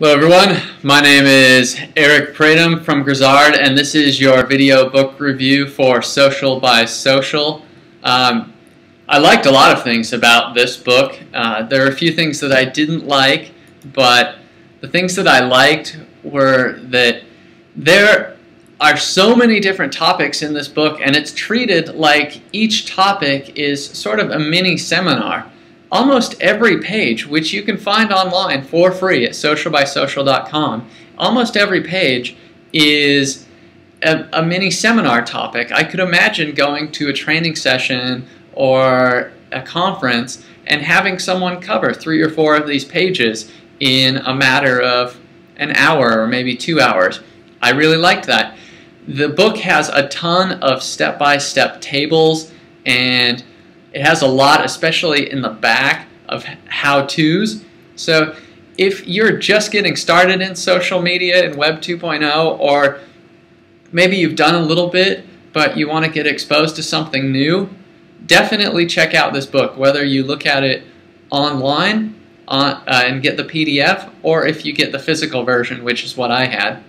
Hello everyone, my name is Eric Pratum from Grizzard, and this is your video book review for Social by Social. I liked a lot of things about this book. There are a few things that I didn't like, but the things that I liked were that there are so many different topics in this book, and it's treated like each topic is sort of a mini seminar. Almost every page, which you can find online for free at socialbysocial.com, almost every page is a mini seminar topic. I could imagine going to a training session or a conference and having someone cover 3 or 4 of these pages in a matter of an hour or maybe 2 hours. I really liked that. The book has a ton of step-by-step tables, and it has a lot, especially in the back, of how-tos. So if you're just getting started in social media in Web 2.0, or maybe you've done a little bit but you want to get exposed to something new, definitely check out this book, whether you look at it online and get the PDF, or if you get the physical version, which is what I had.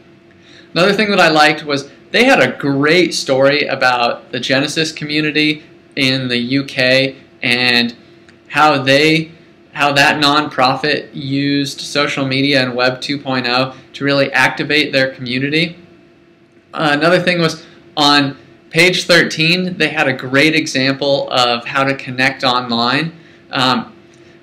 Another thing that I liked was they had a great story about the Genesis community in the UK and how that nonprofit used social media and Web 2.0 to really activate their community. Another thing was on page 13, they had a great example of how to connect online.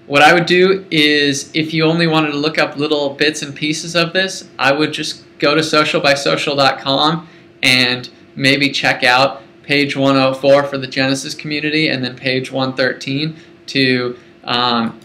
What I would do is, if you only wanted to look up little bits and pieces of this, I would just go to socialbysocial.com and maybe check out page 104 for the Genesis community, and then page 113 to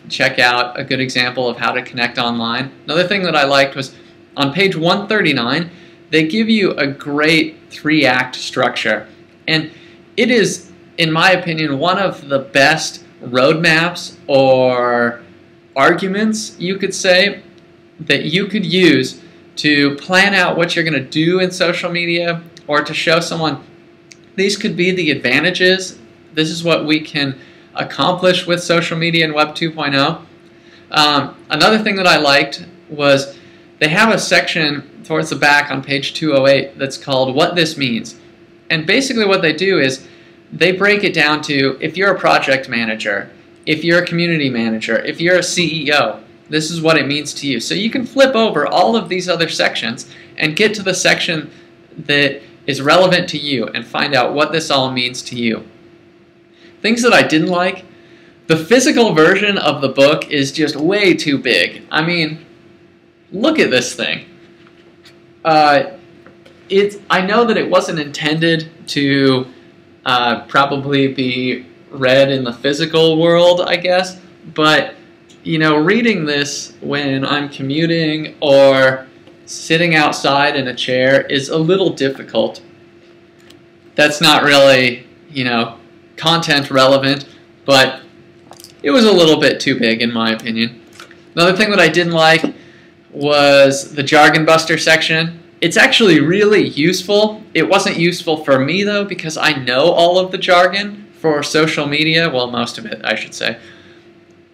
check out a good example of how to connect online. Another thing that I liked was on page 139, they give you a great 3-act structure. And it is, in my opinion, one of the best roadmaps or arguments, you could say, that you could use to plan out what you're going to do in social media, or to show someone these could be the advantages. This is what we can accomplish with social media and Web 2.0. Another thing that I liked was they have a section towards the back on page 208 that's called What This Means. And basically what they do is they break it down to, if you're a project manager, if you're a community manager, if you're a CEO, this is what it means to you. So you can flip over all of these other sections and get to the section that is relevant to you and find out what this all means to you. Things that I didn't like: the physical version of the book is just way too big. I mean, look at this thing. I know that it wasn't intended to probably be read in the physical world, I guess, but you know, reading this when I'm commuting or sitting outside in a chair is a little difficult. That's not really, you know, content relevant, but it was a little bit too big in my opinion. Another thing that I didn't like was the jargon buster section. It's actually really useful. It wasn't useful for me though, because I know all of the jargon for social media. Well, most of it, I should say.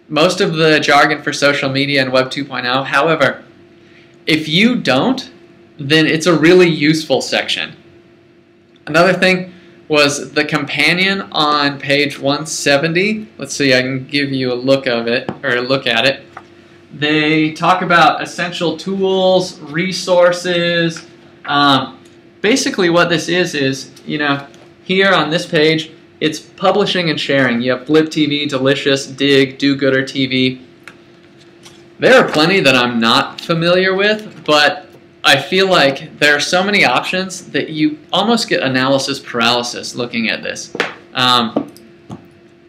Most of the jargon for social media and Web 2.0. However, if you don't, then it's a really useful section. Another thing was the companion on page 170. Let's see, I can give you a look of it, or a look at it. They talk about essential tools, resources. Basically what this is, you know, here on this page, it's publishing and sharing. You have Blip TV, Delicious, Dig, Do Gooder TV. There are plenty that I'm not familiar with, but I feel like there are so many options that you almost get analysis paralysis looking at this.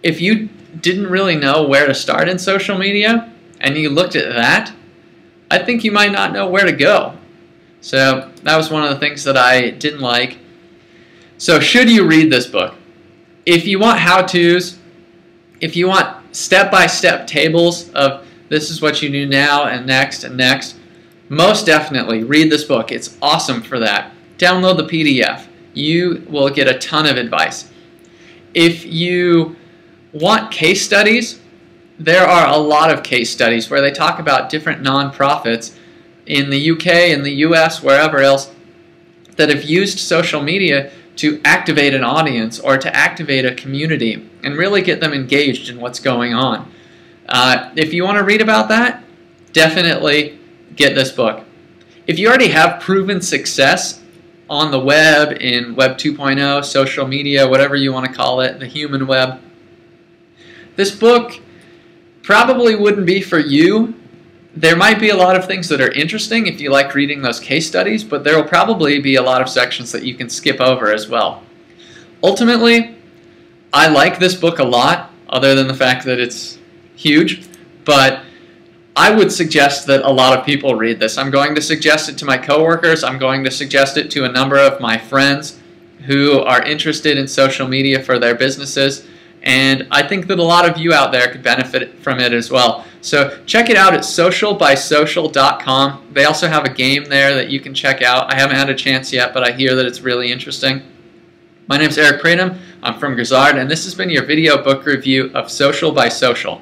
If you didn't really know where to start in social media and you looked at that, I think you might not know where to go. So that was one of the things that I didn't like. So should you read this book? If you want how-tos, if you want step-by-step tables of this is what you do now and next and next, most definitely read this book. It's awesome for that. Download the PDF. You will get a ton of advice. If you want case studies, there are a lot of case studies where they talk about different nonprofits in the UK, in the US, wherever else, that have used social media to activate an audience or to activate a community and really get them engaged in what's going on. If you want to read about that, definitely get this book. If you already have proven success on the web, in Web 2.0, social media, whatever you want to call it, the human web, this book probably wouldn't be for you. There might be a lot of things that are interesting if you like reading those case studies, but there will probably be a lot of sections that you can skip over as well. Ultimately, I like this book a lot, other than the fact that it's huge, but I would suggest that a lot of people read this. I'm going to suggest it to my coworkers. I'm going to suggest it to a number of my friends who are interested in social media for their businesses, and I think that a lot of you out there could benefit from it as well. So check it out at socialbysocial.com. They also have a game there that you can check out. I haven't had a chance yet, but I hear that it's really interesting. My name is Eric Pratum. I'm from Grizzard, and this has been your video book review of Social by Social.